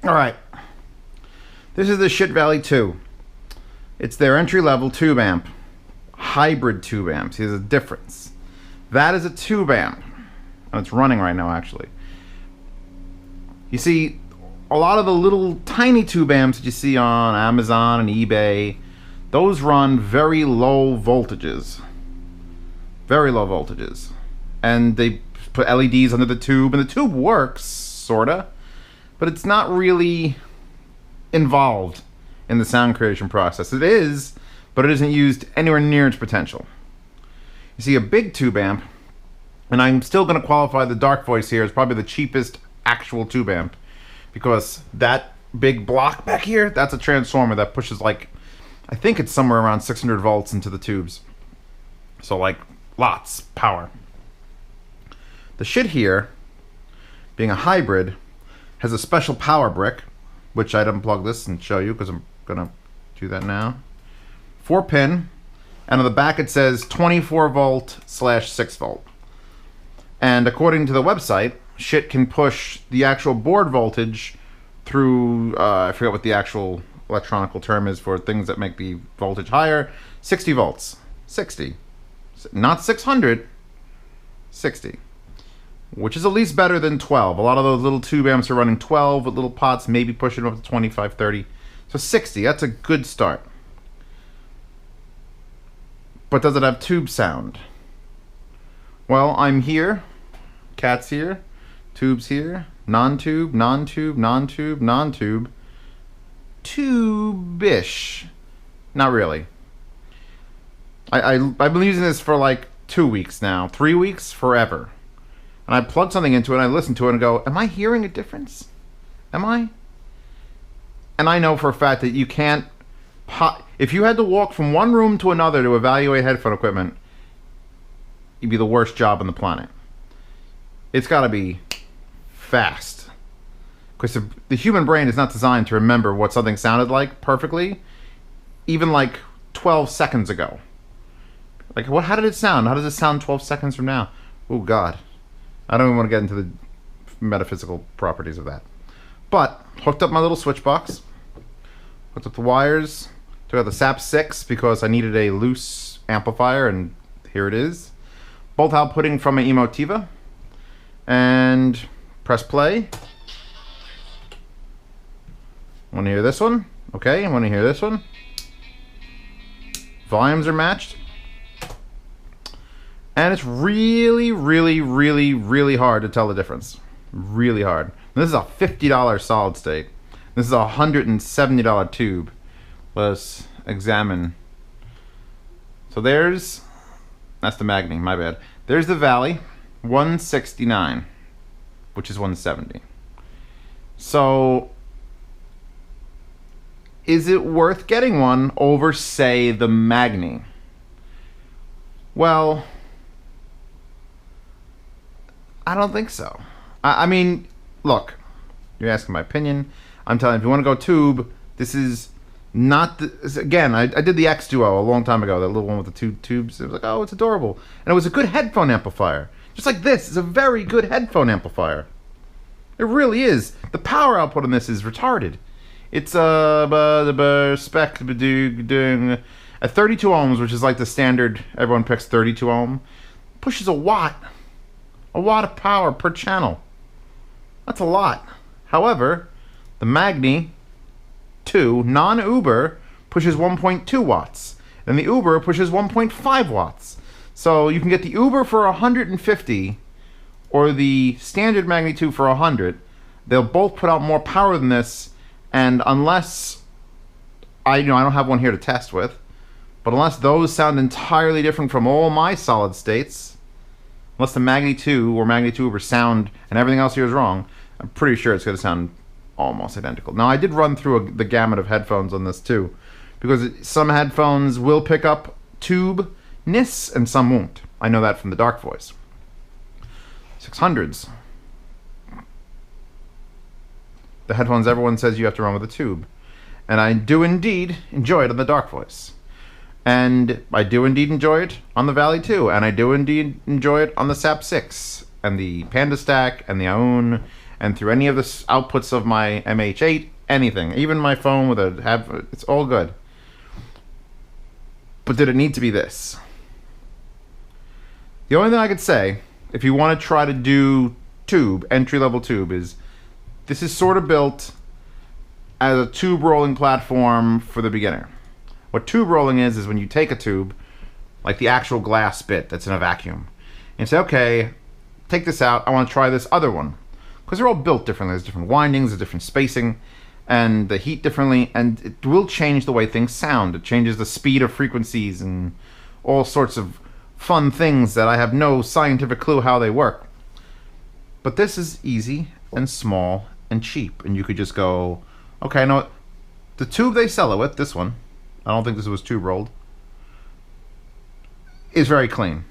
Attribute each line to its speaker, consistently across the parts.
Speaker 1: Alright. This is the Schiit Vali 2. It's their entry-level tube amp. Hybrid tube amp. See, there's a difference. That is a tube amp. And it's running right now, actually. You see, a lot of the little tiny tube amps that you see on Amazon and eBay, those run very low voltages. Very low voltages. And they put LEDs under the tube, and the tube works, sorta, but it's not really involved in the sound creation process. It is, but it isn't used anywhere near its potential. You see, a big tube amp, and I'm still going to qualify the Dark Voice here as probably the cheapest actual tube amp, because that big block back here, that's a transformer that pushes, like, I think it's somewhere around 600 volts into the tubes. So, like, lots power. The Schiit here, being a hybrid, has a special power brick, which I'd unplug this and show you because I'm going to do that now. 4-pin, and on the back it says 24 volt / 6 volt. And according to the website, Schiit can push the actual board voltage through, I forget what the actual electronical term is for things that make the voltage higher, 60 volts. 60. Not 600, 60. Which is at least better than 12. A lot of those little tube amps are running 12 with little pots, maybe pushing up to 25, 30. So 60, that's a good start. But does it have tube sound? Well, I'm here. Cat's here. Tube's here. Non-tube, non-tube, non-tube, non-tube. Tube-ish. Not really. I've been using this for like 2 weeks now. 3 weeks? Forever. And I plug something into it and I listen to it and go, am I hearing a difference? Am I? And I know for a fact that you can't... If you had to walk from one room to another to evaluate headphone equipment, you'd be the worst job on the planet. It's got to be fast. Because the human brain is not designed to remember what something sounded like perfectly, even like 12 seconds ago. Like, how did it sound? How does it sound 12 seconds from now? Oh, God. I don't even want to get into the metaphysical properties of that. But, hooked up my little switch box. Hooked up the wires. Took out the SAP 6 because I needed a loose amplifier, and here it is. Both outputting from an Emotiva. And press play. Want to hear this one? Okay, I want to hear this one. Volumes are matched. And it's really, really, really, really hard to tell the difference. Really hard. This is a $50 solid state. This is a $170 tube. Let's examine. So that's the Magni, my bad. There's the Vali, 169, which is 170. So, is it worth getting one over, say, the Magni? Well, I don't think so. I mean, look, you're asking my opinion. I'm telling you, if you want to go tube, this is not the... Again, I did the X Duo a long time ago, that little one with the two tubes. It was like, oh, it's adorable. And it was a good headphone amplifier. Just like this, it's a very good headphone amplifier. It really is. The power output on this is retarded. It's spec doing at 32 ohms, which is like the standard, everyone picks 32 ohm, pushes a watt. A watt of power per channel. That's a lot. However, the Magni 2 non-Uber pushes 1.2 watts. And the Uber pushes 1.5 watts. So you can get the Uber for 150 or the standard Magni 2 for 100. They'll both put out more power than this, and unless I don't have one here to test with, but unless those sound entirely different from all my solid states, unless the Magni 2 or Magni 2 Uber sound and everything else here is wrong, I'm pretty sure it's going to sound almost identical. Now, I did run through the gamut of headphones on this too, because some headphones will pick up tube-ness and some won't. I know that from the Dark Voice. 600s. The headphones everyone says you have to run with a tube. And I do indeed enjoy it on the Dark Voice. And I do indeed enjoy it on the Vali 2, and I do indeed enjoy it on the SAP 6, and the Panda Stack, and the Aoun, and through any of the outputs of my MH8, anything, even my phone with it's all good. But did it need to be this? The only thing I could say, if you want to try to do tube, entry-level tube, is this is sort of built as a tube rolling platform for the beginner. What tube rolling is when you take a tube, like the actual glass bit that's in a vacuum, and say, okay, take this out, I want to try this other one. Because they're all built differently. There's different windings, there's different spacing, and the heat differently, and it will change the way things sound. It changes the speed of frequencies and all sorts of fun things that I have no scientific clue how they work. But this is easy and small and cheap, and you could just go, okay, I know what, the tube they sell it with, this one, I don't think this was tube rolled, is very clean.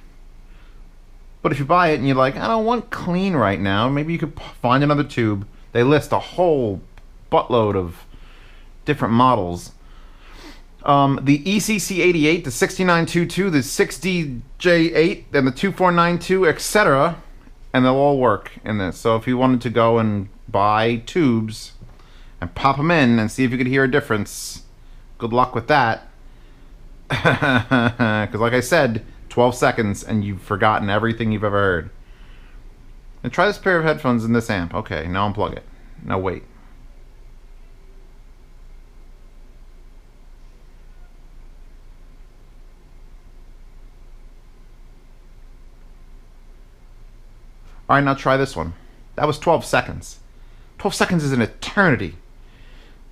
Speaker 1: But if you buy it and you're like, I don't want clean right now, maybe you could find another tube. They list a whole buttload of different models. The ECC88, the 6922, the 6DJ8, and the 2492, etc. And they'll all work in this. So if you wanted to go and buy tubes and pop them in and see if you could hear a difference, good luck with that. Because like I said, 12 seconds and you've forgotten everything you've ever heard. And try this pair of headphones in this amp. Okay, now unplug it. Now wait. Alright, now try this one. That was 12 seconds. 12 seconds is an eternity.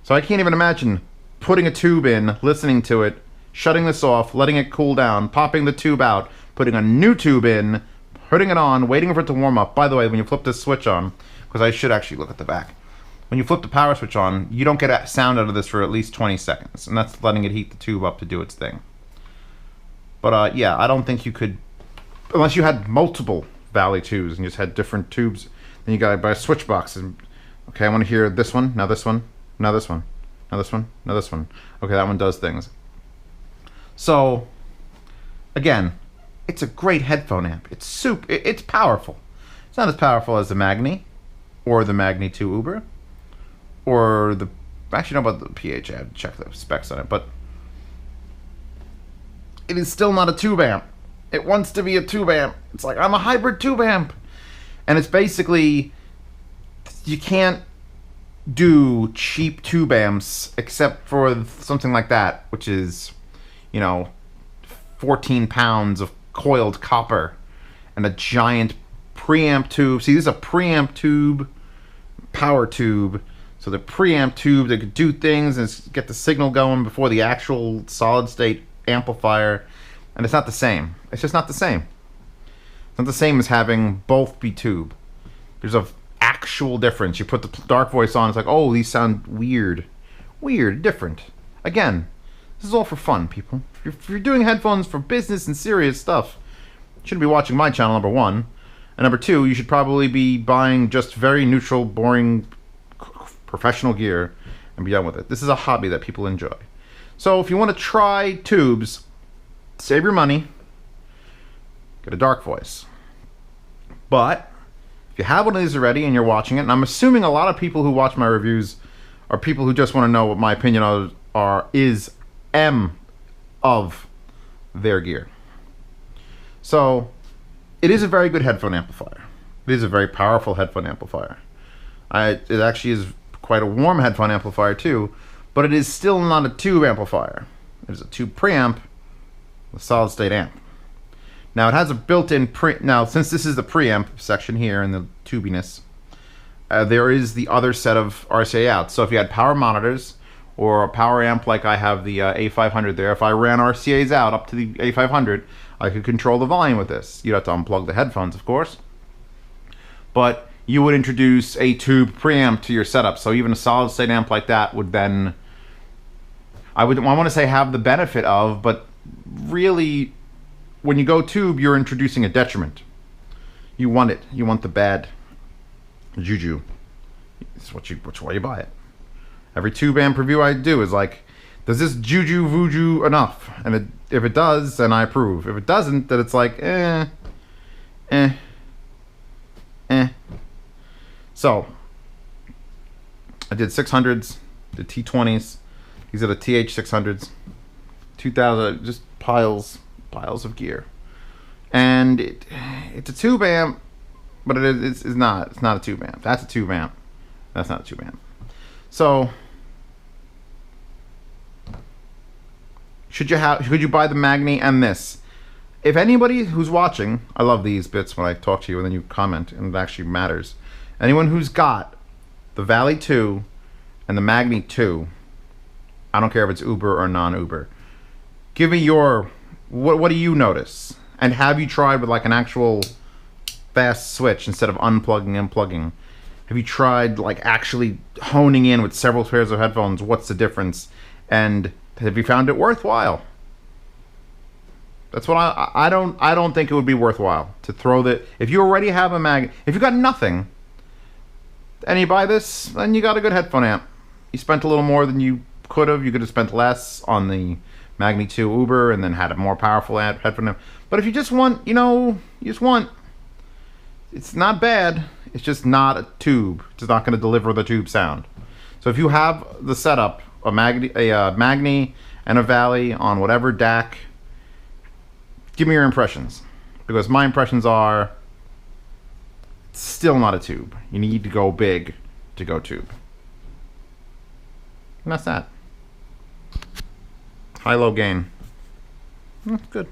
Speaker 1: So I can't even imagine putting a tube in, listening to it, shutting this off, letting it cool down, popping the tube out, putting a new tube in, putting it on, waiting for it to warm up. By the way, when you flip this switch on, because I should actually look at the back, when you flip the power switch on, you don't get a sound out of this for at least 20 seconds, and that's letting it heat the tube up to do its thing. But yeah, I don't think you could, unless you had multiple Vali tubes and you just had different tubes, then you gotta buy a switch box. And, okay, I want to hear this one, now this one, now this one, now this one, now this one. Okay, that one does things. So, again, it's a great headphone amp. It's powerful. It's not as powerful as the Magni, or the Magni 2 Uber, or the, actually not about the PH, I have to check the specs on it, but it is still not a tube amp. It wants to be a tube amp. It's like, I'm a hybrid tube amp. And it's basically, you can't do cheap tube amps except for something like that, which is, you know, 14 pounds of coiled copper and a giant preamp tube. See, this is a preamp tube, power tube. So the preamp tube that could do things and get the signal going before the actual solid state amplifier. And it's not the same. It's just not the same. It's not the same as having both be tube. There's a actual difference. You put the dark voice on, it's like, oh, these sound weird. Weird, different. Again, this is all for fun, people. If you're doing headphones for business and serious stuff, you shouldn't be watching my channel, number one. And number two, you should probably be buying just very neutral, boring, professional gear and be done with it. This is a hobby that people enjoy. So if you want to try tubes, save your money, get a dark voice. But if you have one of these already and you're watching it, and I'm assuming a lot of people who watch my reviews are people who just want to know what my opinion of their gear. So it is a very good headphone amplifier. It is a very powerful headphone amplifier. It actually is quite a warm headphone amplifier too, but it is still not a tube amplifier. It is a tube preamp, a solid state amp. Now it has a built-in now since this is the preamp section here in the tubiness, there is the other set of RCA outs. So if you had power monitors or a power amp like I have the A500 there, if I ran RCAs out up to the A500, I could control the volume with this. You'd have to unplug the headphones, of course, but you would introduce a tube preamp to your setup. So even a solid state amp like that would then, I want to say have the benefit of, but really when you go tube, you're introducing a detriment. You want it. You want the bad juju. It's why you buy it. Every tube amp review I do is like, does this juju vuju enough? And if it does, then I approve. If it doesn't, then it's like, So, I did 600s, the T20s. These are the TH600s. 2000, just piles of gear. And it's a tube amp, but it's not. It's not a tube amp. That's a tube amp. That's not a tube amp. So should you buy the Magni and this? If anybody who's watching, I love these bits when I talk to you and then you comment, and it actually matters. Anyone who's got the Vali 2 and the Magni 2, I don't care if it's Uber or non-Uber, give me your, what do you notice? And have you tried with like an actual fast switch instead of unplugging and plugging? Have you tried like actually honing in with several pairs of headphones? What's the difference? And have you found it worthwhile? That's what I don't think it would be worthwhile to throw the, if you already have a if you got nothing and you buy this, then you got a good headphone amp. You spent a little more than you could have. You could have spent less on the Magni 2 Uber and then had a more powerful headphone amp. But if you just want, you know, it's not bad. It's just not a tube. It's not going to deliver the tube sound. So if you have the setup, a Magni and a Vali on whatever DAC, give me your impressions, because my impressions are still not a tube. You need to go big to go tube. And that's that. High-low gain. That's good.